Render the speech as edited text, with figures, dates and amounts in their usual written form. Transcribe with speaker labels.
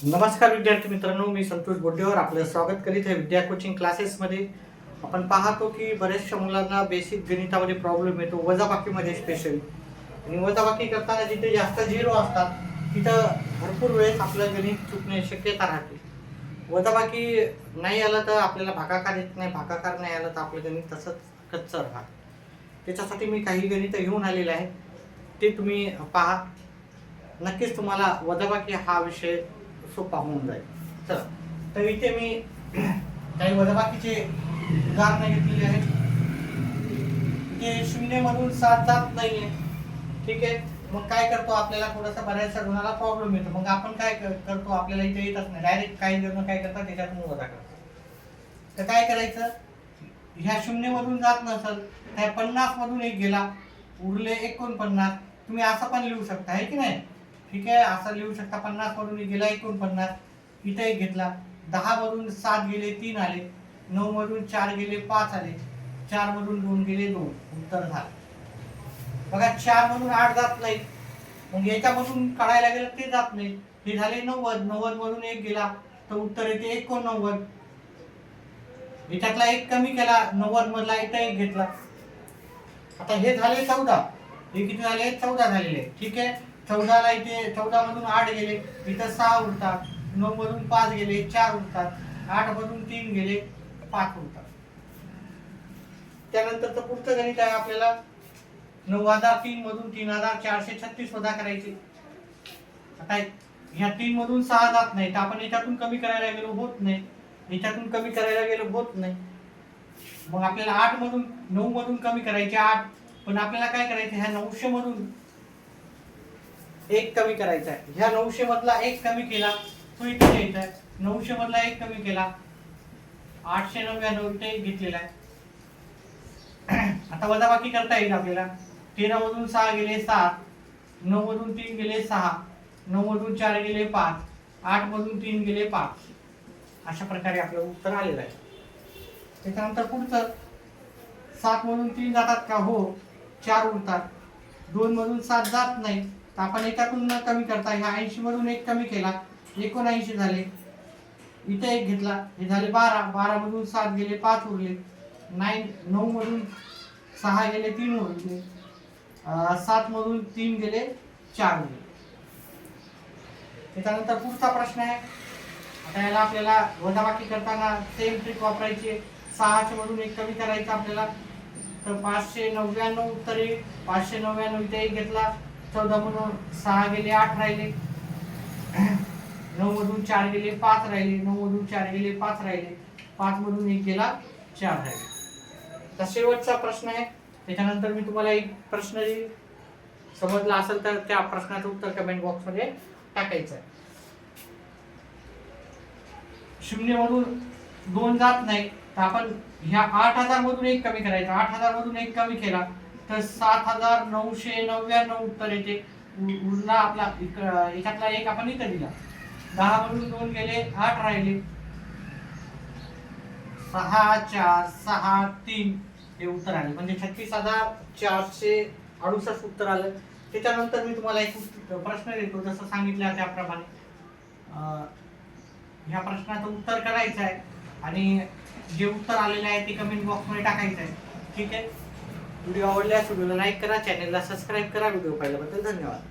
Speaker 1: नमस्कार विद्यार्थी मित्रांनो, मी संतोष बोड्डेवर आपलं स्वागत करीत आहे विद्या कोचिंग क्लासेसमध्ये. आपण पाहतो की बऱ्याचशा मुलांना बेसिक गणितामध्ये प्रॉब्लेम येतो, वजाबाकीमध्ये स्पेशली. आणि वजाबाकी करताना जिथे जास्त झिरो असतात तिथं भरपूर वेळेस आपलं गणित चुकण्याची शक्यता राहते. वजाबाकी नाही आलं तर आपल्याला भागाकार येत नाही, भागाकार नाही आलं तर आपलं गणित तसंच कच्चं राहतं. त्याच्यासाठी मी काही गणितं घेऊन आलेले आहे, ते तुम्ही पहा. नक्कीच तुम्हाला वजाबाकी हा विषय सोपा होऊन जाईल. चला, तर इथे मी काही वजाबाकीचे उदाहरण घेतलेले आहेत. इथे 0 मधून 7 जात नाहीये, ठीक आहे. मग काय करतो, आपल्याला थोडासा बऱ्याचशा गुणाला प्रॉब्लेम येतो. मग आपण काय करतो, आपल्याला इथे येतच नाही, डायरेक्ट काही जण काय करतात त्याच्यातून वजा करतात. तर काय करायचं, ह्या 0 मधून जात नसेल त्या 50 मधून एक गेला, उरले 49. तुम्ही असं पण लिहू शकता, आहे की नाही? ठीक आहे, असं लिहू शकता. 50 मधून गेला 49, इथे एक घेतला. 10 मधून 7 गेले 3 आले, 9 मधून 4 गेले 5 आले, 4 मधून 2 गेले 2, उत्तर झालं. बघा, 4 मधून 8 जात नाही, मग याच्यामधून काढायला गेलं ते जात नाही. हे झाले 90, 90 मधून एक गेला तर उत्तर येते 89. याच्यातला एक कमी केला, 90 मधला इथे एक घेतला. आता हे झाले 14, हे किती झाले? 14 झालेले, ठीक आहे. 14 ला इथे 14 मधून 8 गेले, इथं 6 उरतात. 9 मधून 5 गेले 4 उरतात. 8 मधून 3 गेले 5 उरतात. त्यानंतर पुढचं गणित आहे आपल्याला 9003 मधून 3436 वजा करायचे. आता ह्या 3 मधून 6 जात नाही, तर आपण याच्यातून कमी करायला गेलो होत नाही, याच्यातून कमी करायला गेलो होत नाही. मग आपल्याला 8 मधून 9 मधून कमी करायचे 8, पण आपल्याला काय करायचं, ह्या 900 मधून एक कमी करायचा आहे. ह्या 900 मधला एक कमी केला तो इथे घ्यायचा आहे. 900 मधला एक कमी केला, 899 इथे घेतलेला आहे. आता वजाबाकी करता येईल आपल्याला. 13 मधून 6 गेले 7, 9 मधून 3 गेले 6, 9 मधून 4 गेले 5, 8 मधून 3 गेले 5. अशा प्रकारे आपलं उत्तर आलेलं आहे. त्याच्यानंतर पुढचं 7 मधून 3 जातात का? हो, 4 उरतात. 2 मधून 7 जात नाही, तर आपण एकातून न कमी करता ह्या 80 मधून एक कमी केला, 79 झाले. इथे एक घेतला, हे झाले 12. 12 मधून 7 गेले 5 उरले. 9 मधून 6 गेले 3 उरले. 7 मधून 3 गेले 4 उरले. त्याच्यानंतर पुढचा प्रश्न आहे. आता याला आपल्याला वजाबाकी करताना सेम ट्रिक वापरायची. 600 मधून एक कमी करायचं आपल्याला, तर 599 उत्तर येईल. 599 इथे एक घेतला, 14 मधून 6 गेले 8 राहिले, 9 मधून 4 गेले 5 राहिले, 9 मधून 4 गेले 5 राहिले, 5 मधून 1 गेला 4 राहिले. तर शेवटचा प्रश्न आहे. त्याच्यानंतर मी तुम्हाला एक प्रश्न समजला असेल तर त्या प्रश्नाचं उत्तर कमेंट बॉक्समध्ये टाकायचं आहे. 0 मधून 2 जात नाही, तर आपण ह्या 8000 मधून एक कमी करायचा. 8000 मधून एक कमी केला तर 7999 उत्तर येते. उरला आपला याच्यातला एक आपण इथं दिला. 10 मधून 2 गेले 8 राहिले, 6 4 6 3 हे उत्तर आले. म्हणजे 36468 उत्तर आलं. त्याच्यानंतर मी तुम्हाला एक प्रश्न देतो, जसं सांगितलं त्याप्रमाणे ह्या प्रश्नाचं उत्तर करायचं आहे आणि जे उत्तर आलेलं आहे ते कमेंट बॉक्समध्ये टाकायचं आहे, ठीक आहे. व्हिडिओ आवडल्यास व्हिडिओला लाईक करा, चॅनलला सबस्क्राईब करा. व्हिडिओ पाहिल्याबद्दल धन्यवाद.